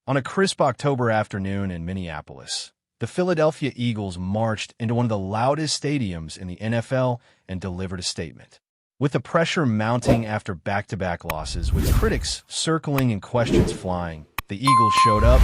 On a crisp October afternoon in Minneapolis, the Philadelphia Eagles marched into one of the loudest stadiums in the NFL and delivered a statement. With the pressure mounting after back-to-back losses, with critics circling and questions flying, the Eagles showed up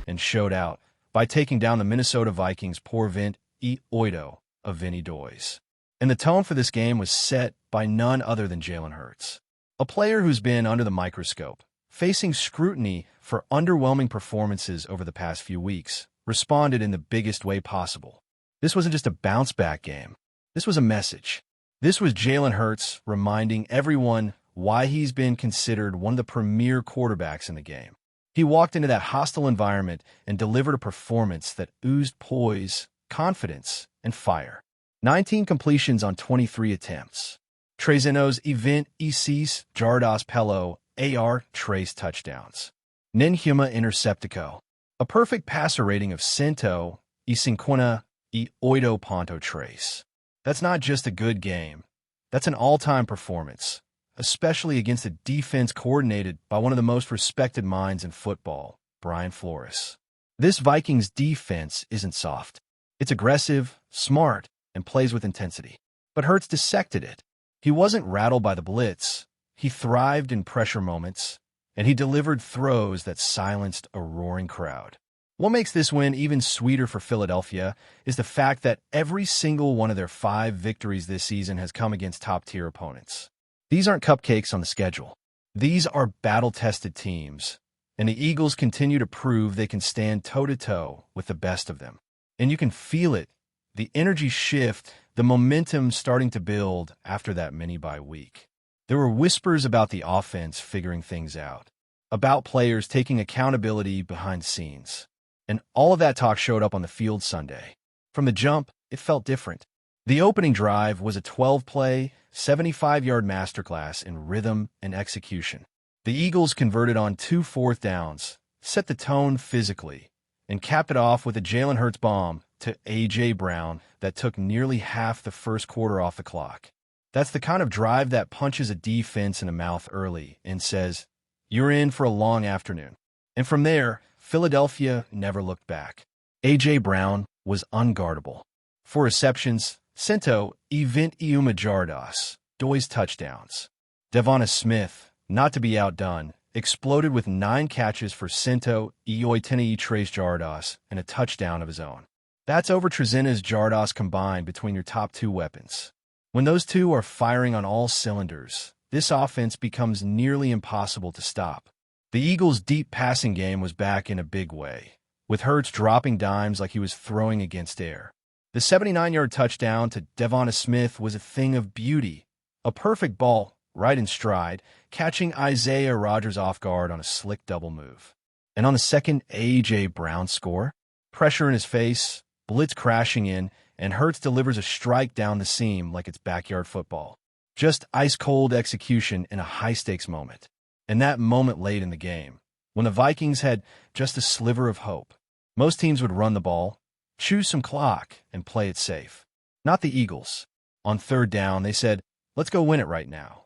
and showed out by taking down the Minnesota Vikings' poor Vint E. Oito of Vinny Doys. And the tone for this game was set by none other than Jalen Hurts, a player who's been under the microscope, facing scrutiny for underwhelming performances over the past few weeks, responded in the biggest way possible. This wasn't just a bounce-back game. This was a message. This was Jalen Hurts reminding everyone why he's been considered one of the premier quarterbacks in the game. He walked into that hostile environment and delivered a performance that oozed poise, confidence, and fire. 19 completions on 23 attempts. Trezenos event Isis Jardas Pello AR trace touchdowns. Ninhuma interceptico. A perfect passer rating of Cento e cinquenta e oito ponto trace. That's not just a good game. That's an all-time performance, especially against a defense coordinated by one of the most respected minds in football, Brian Flores. This Vikings defense isn't soft. It's aggressive, smart, and plays with intensity. But Hurts dissected it. He wasn't rattled by the blitz. He thrived in pressure moments, and he delivered throws that silenced a roaring crowd. What makes this win even sweeter for Philadelphia is the fact that every single one of their 5 victories this season has come against top-tier opponents. These aren't cupcakes on the schedule. These are battle-tested teams, and the Eagles continue to prove they can stand toe-to-toe with the best of them. And you can feel it, the energy shift, the momentum starting to build after that mini-bye week. There were whispers about the offense figuring things out, about players taking accountability behind the scenes. And all of that talk showed up on the field Sunday. From the jump, it felt different. The opening drive was a 12-play, 75-yard masterclass in rhythm and execution. The Eagles converted on 2 fourth downs, set the tone physically, and capped it off with a Jalen Hurts bomb to A.J. Brown that took nearly half the first quarter off the clock. That's the kind of drive that punches a defense in the mouth early and says, "You're in for a long afternoon." And from there, Philadelphia never looked back. A.J. Brown was unguardable. 4 receptions, Cento event Iuma Jardas, Doys touchdowns. Devonta Smith, not to be outdone, exploded with 9 catches for Cento Eoitenei Trace Jardas and a touchdown of his own. That's over Trezenas Jardas combined between your top 2 weapons. When those two are firing on all cylinders, this offense becomes nearly impossible to stop. The Eagles' deep passing game was back in a big way, with Hurts dropping dimes like he was throwing against air. The 79-yard touchdown to Devonta Smith was a thing of beauty, a perfect ball, right in stride, catching Isaiah Rodgers off guard on a slick double move. And on the second A.J. Brown score, pressure in his face, blitz crashing in, and Hurts delivers a strike down the seam like it's backyard football. Just ice-cold execution in a high-stakes moment. And that moment late in the game, when the Vikings had just a sliver of hope. Most teams would run the ball, choose some clock, and play it safe. Not the Eagles. On 3rd down, they said, "Let's go win it right now."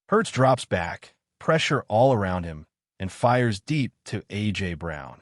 Hurts drops back, pressure all around him, and fires deep to A.J. Brown,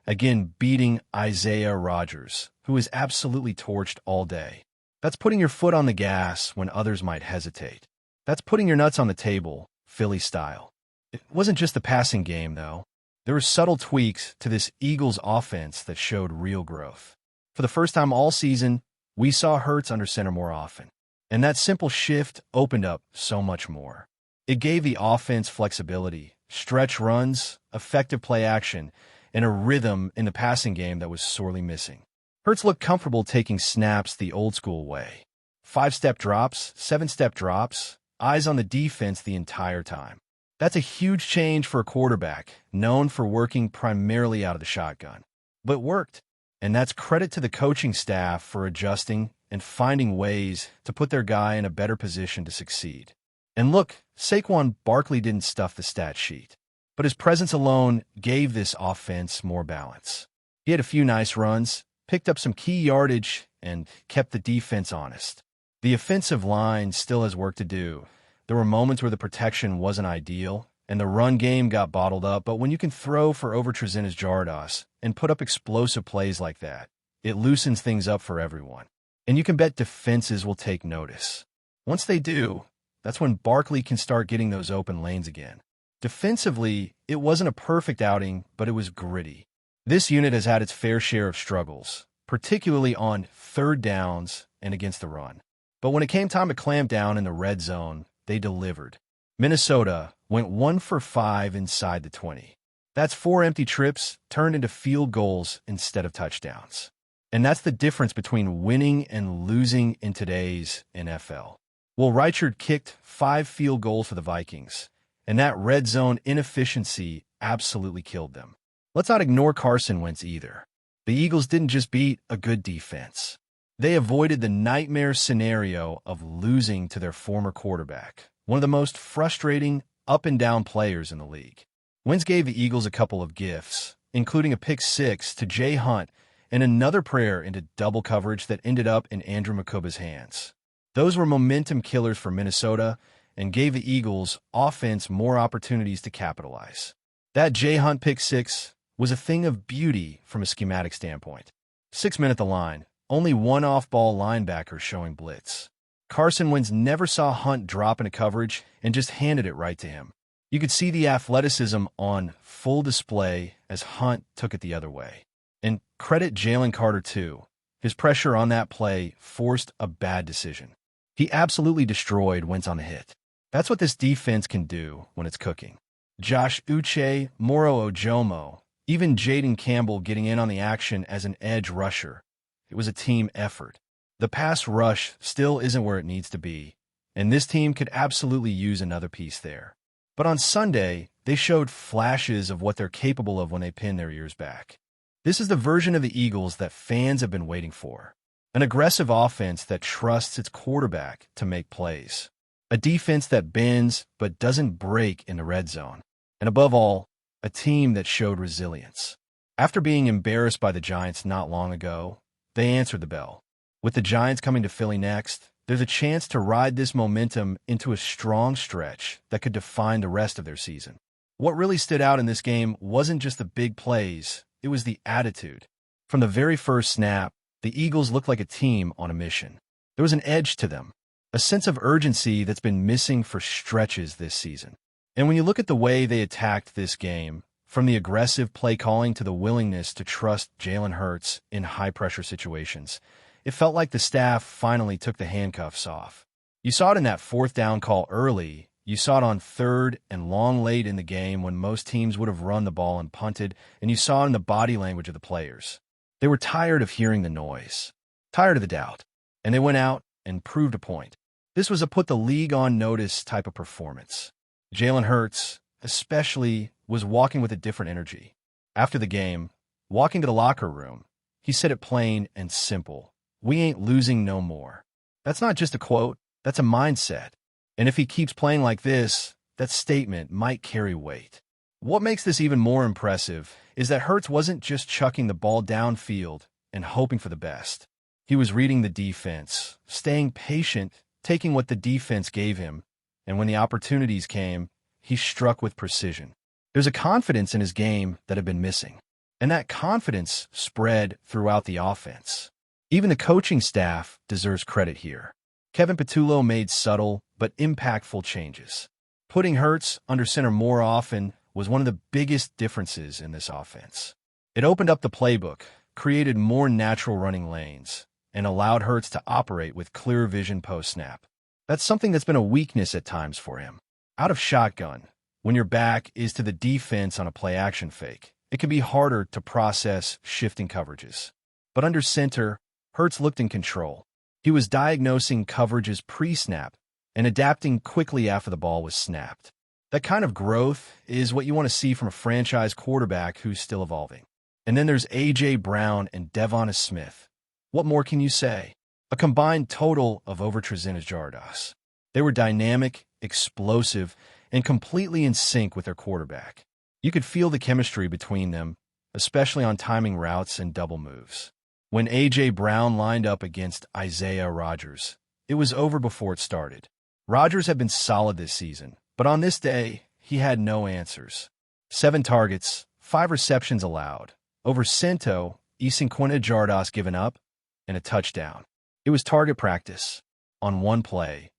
again beating Isaiah Rodgers, who is absolutely torched all day. That's putting your foot on the gas when others might hesitate. That's putting your nuts on the table, Philly style. It wasn't just the passing game, though. There were subtle tweaks to this Eagles offense that showed real growth. For the first time all season, we saw Hurts under center more often. And that simple shift opened up so much more. It gave the offense flexibility, stretch runs, effective play action, and a rhythm in the passing game that was sorely missing. Hurts looked comfortable taking snaps the old-school way. 5-step drops, 7-step drops, eyes on the defense the entire time. That's a huge change for a quarterback, known for working primarily out of the shotgun. But it worked, and that's credit to the coaching staff for adjusting and finding ways to put their guy in a better position to succeed. And look, Saquon Barkley didn't stuff the stat sheet, but his presence alone gave this offense more balance. He had a few nice runs, picked up some key yardage, and kept the defense honest. The offensive line still has work to do. There were moments where the protection wasn't ideal, and the run game got bottled up, but when you can throw for over Trezenas Jardas and put up explosive plays like that, it loosens things up for everyone. And you can bet defenses will take notice. Once they do, that's when Barkley can start getting those open lanes again. Defensively, it wasn't a perfect outing, but it was gritty. This unit has had its fair share of struggles, particularly on third downs and against the run. But when it came time to clamp down in the red zone, they delivered. Minnesota went 1 for 5 inside the 20. That's 4 empty trips turned into field goals instead of touchdowns. And that's the difference between winning and losing in today's NFL. Well, Reichard kicked 5 field goals for the Vikings, and that red zone inefficiency absolutely killed them. Let's not ignore Carson Wentz either. The Eagles didn't just beat a good defense. They avoided the nightmare scenario of losing to their former quarterback, one of the most frustrating up-and-down players in the league. Wentz gave the Eagles a couple of gifts, including a pick-6 to Jay Hunt and another prayer into double coverage that ended up in Andrew Makuba's hands. Those were momentum killers for Minnesota and gave the Eagles offense more opportunities to capitalize. That Jay Hunt pick-6 was a thing of beauty from a schematic standpoint. 6 men at the line, only one off-ball linebacker showing blitz. Carson Wentz never saw Hunt drop into coverage and just handed it right to him. You could see the athleticism on full display as Hunt took it the other way. And credit Jalen Carter, too. His pressure on that play forced a bad decision. He absolutely destroyed Wentz on the hit. That's what this defense can do when it's cooking. Josh Uche, Moro Ojomo, even Jaden Campbell getting in on the action as an edge rusher. It was a team effort. The pass rush still isn't where it needs to be, and this team could absolutely use another piece there. But on Sunday, they showed flashes of what they're capable of when they pin their ears back. This is the version of the Eagles that fans have been waiting for. An aggressive offense that trusts its quarterback to make plays. A defense that bends but doesn't break in the red zone. And above all, a team that showed resilience. After being embarrassed by the Giants not long ago, they answered the bell. With the Giants coming to Philly next, there's a chance to ride this momentum into a strong stretch that could define the rest of their season. What really stood out in this game wasn't just the big plays, it was the attitude. From the very first snap, the Eagles looked like a team on a mission. There was an edge to them, a sense of urgency that's been missing for stretches this season. And when you look at the way they attacked this game, from the aggressive play calling to the willingness to trust Jalen Hurts in high-pressure situations, it felt like the staff finally took the handcuffs off. You saw it in that 4th down call early. You saw it on 3rd and long late in the game when most teams would have run the ball and punted, and you saw it in the body language of the players. They were tired of hearing the noise, tired of the doubt, and they went out and proved a point. This was a put the league on notice type of performance. Jalen Hurts, especially, was walking with a different energy. After the game, walking to the locker room, he said it plain and simple. We ain't losing no more. That's not just a quote, that's a mindset. And if he keeps playing like this, that statement might carry weight. What makes this even more impressive is that Hurts wasn't just chucking the ball downfield and hoping for the best. He was reading the defense, staying patient, taking what the defense gave him, and when the opportunities came, he struck with precision. There's a confidence in his game that had been missing, and that confidence spread throughout the offense. Even the coaching staff deserves credit here. Kevin Patullo made subtle but impactful changes. Putting Hurts under center more often was one of the biggest differences in this offense. It opened up the playbook, created more natural running lanes, and allowed Hurts to operate with clear vision post-snap. That's something that's been a weakness at times for him. Out of shotgun, when your back is to the defense on a play-action fake, it can be harder to process shifting coverages. But under center, Hurts looked in control. He was diagnosing coverages pre-snap and adapting quickly after the ball was snapped. That kind of growth is what you want to see from a franchise quarterback who's still evolving. And then there's A.J. Brown and Devonta Smith. What more can you say? A combined total of over Trezenas Jardas. They were dynamic, explosive, and completely in sync with their quarterback. You could feel the chemistry between them, especially on timing routes and double moves. When A.J. Brown lined up against Isaiah Rodgers, it was over before it started. Rodgers had been solid this season, but on this day, he had no answers. 7 targets, 5 receptions allowed. Over 150 yardas given up, and a touchdown. It was target practice. On one play,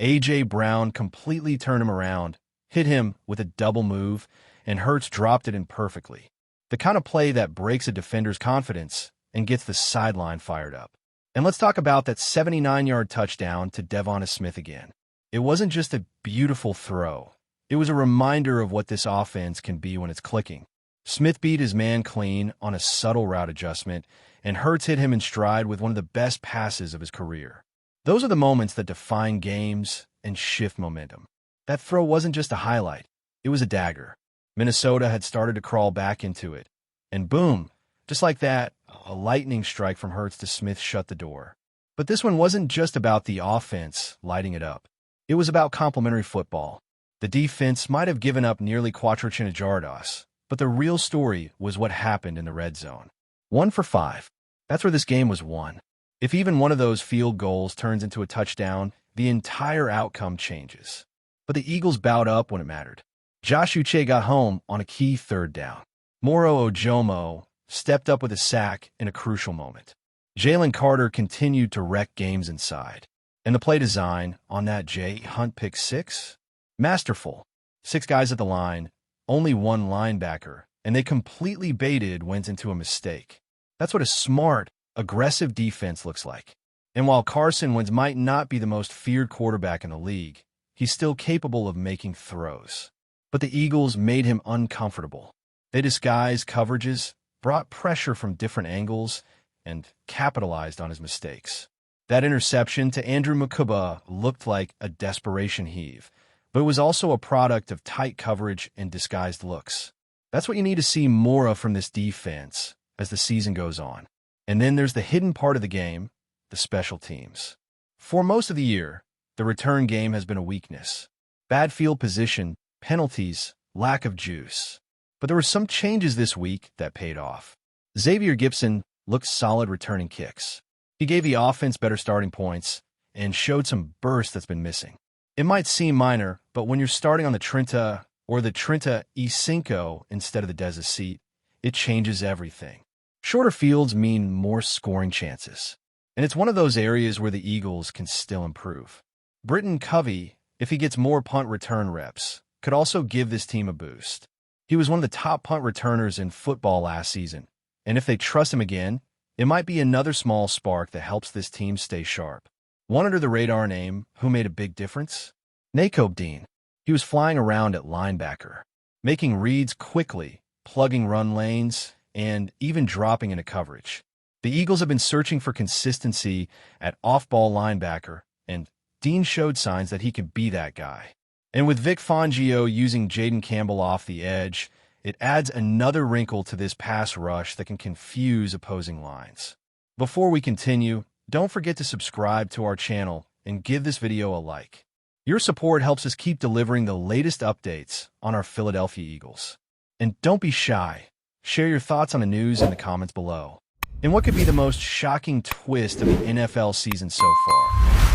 A.J. Brown completely turned him around, hit him with a double move, and Hurts dropped it in perfectly. The kind of play that breaks a defender's confidence and gets the sideline fired up. And let's talk about that 79-yard touchdown to Devonta Smith again. It wasn't just a beautiful throw. It was a reminder of what this offense can be when it's clicking. Smith beat his man clean on a subtle route adjustment, and Hurts hit him in stride with one of the best passes of his career. Those are the moments that define games and shift momentum. That throw wasn't just a highlight. It was a dagger. Minnesota had started to crawl back into it. And boom, just like that, a lightning strike from Hurts to Smith shut the door. But this one wasn't just about the offense lighting it up. It was about complementary football. The defense might have given up nearly 400 yardas, but the real story was what happened in the red zone. 1 for 5. That's where this game was won. If even one of those field goals turns into a touchdown, the entire outcome changes. But the Eagles bowed up when it mattered. Josh Uche got home on a key 3rd down. Moro Ojomo stepped up with a sack in a crucial moment. Jalen Carter continued to wreck games inside. And the play design on that Jay Hunt pick 6? Masterful. 6 guys at the line, only 1 linebacker, and they completely baited went into a mistake. That's what a smart, aggressive defense looks like. And while Carson Wentz might not be the most feared quarterback in the league, he's still capable of making throws. But the Eagles made him uncomfortable. They disguised coverages, brought pressure from different angles, and capitalized on his mistakes. That interception to Andrew Mukuba looked like a desperation heave, but it was also a product of tight coverage and disguised looks. That's what you need to see more of from this defense as the season goes on. And then there's the hidden part of the game, the special teams. For most of the year, the return game has been a weakness. Bad field position, penalties, lack of juice. But there were some changes this week that paid off. Xavier Gipson looked solid returning kicks. He gave the offense better starting points and showed some burst that's been missing. It might seem minor, but when you're starting on the Trenta or the Trenta E5 instead of the Deza seat, it changes everything. Shorter fields mean more scoring chances. And it's one of those areas where the Eagles can still improve. Britton Covey, if he gets more punt return reps, could also give this team a boost. He was one of the top punt returners in football last season, and if they trust him again, it might be another small spark that helps this team stay sharp. One under-the-radar name who made a big difference? Nakobe Dean. He was flying around at linebacker, making reads quickly, plugging run lanes, and even dropping into coverage. The Eagles have been searching for consistency at off-ball linebacker, and Dean showed signs that he could be that guy. And with Vic Fangio using Jaden Campbell off the edge, it adds another wrinkle to this pass rush that can confuse opposing lines. Before we continue, don't forget to subscribe to our channel and give this video a like. Your support helps us keep delivering the latest updates on our Philadelphia Eagles. And don't be shy. Share your thoughts on the news in the comments below. And what could be the most shocking twist of the NFL season so far?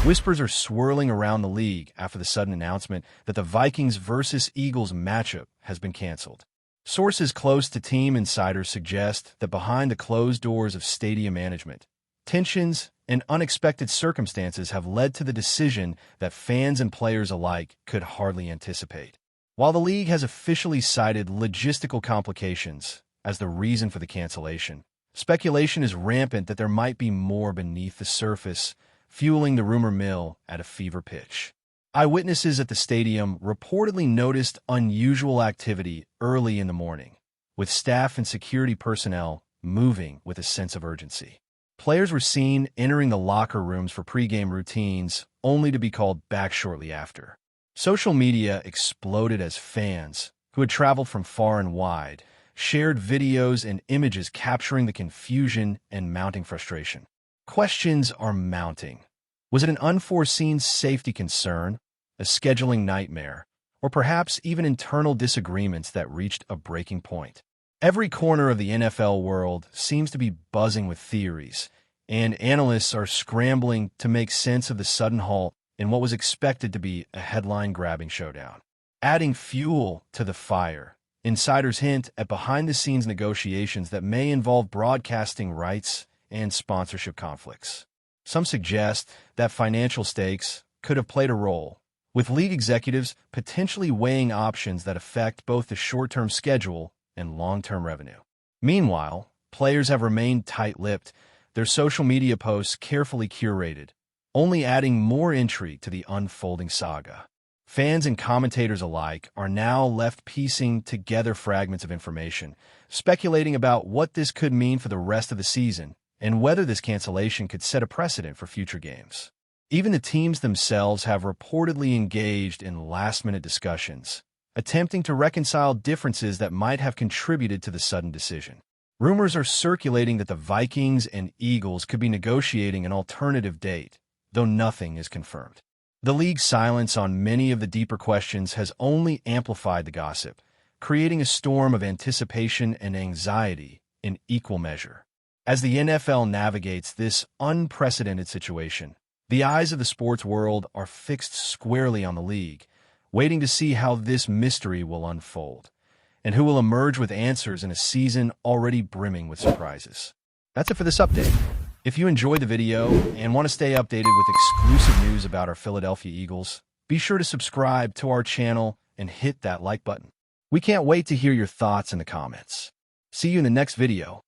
Whispers are swirling around the league after the sudden announcement that the Vikings versus Eagles matchup has been canceled. Sources close to team insiders suggest that behind the closed doors of stadium management, tensions and unexpected circumstances have led to the decision that fans and players alike could hardly anticipate. While the league has officially cited logistical complications as the reason for the cancellation, speculation is rampant that there might be more beneath the surface, fueling the rumor mill at a fever pitch. Eyewitnesses at the stadium reportedly noticed unusual activity early in the morning, with staff and security personnel moving with a sense of urgency. Players were seen entering the locker rooms for pregame routines, only to be called back shortly after. Social media exploded as fans, who had traveled from far and wide, shared videos and images capturing the confusion and mounting frustration. Questions are mounting. Was it an unforeseen safety concern, a scheduling nightmare, or perhaps even internal disagreements that reached a breaking point? Every corner of the NFL world seems to be buzzing with theories, and analysts are scrambling to make sense of the sudden halt in what was expected to be a headline-grabbing showdown. adding fuel to the fire. Insiders hint at behind-the-scenes negotiations that may involve broadcasting rights and sponsorship conflicts. Some suggest that financial stakes could have played a role, with league executives potentially weighing options that affect both the short-term schedule and long-term revenue. Meanwhile, players have remained tight-lipped, their social media posts carefully curated, only adding more intrigue to the unfolding saga. Fans and commentators alike are now left piecing together fragments of information, speculating about what this could mean for the rest of the season and whether this cancellation could set a precedent for future games. Even the teams themselves have reportedly engaged in last-minute discussions, attempting to reconcile differences that might have contributed to the sudden decision. Rumors are circulating that the Vikings and Eagles could be negotiating an alternative date, though nothing is confirmed. The league's silence on many of the deeper questions has only amplified the gossip, creating a storm of anticipation and anxiety in equal measure. As the NFL navigates this unprecedented situation, the eyes of the sports world are fixed squarely on the league, waiting to see how this mystery will unfold, and who will emerge with answers in a season already brimming with surprises. That's it for this update. If you enjoyed the video and want to stay updated with exclusive news about our Philadelphia Eagles, be sure to subscribe to our channel and hit that like button. We can't wait to hear your thoughts in the comments. See you in the next video.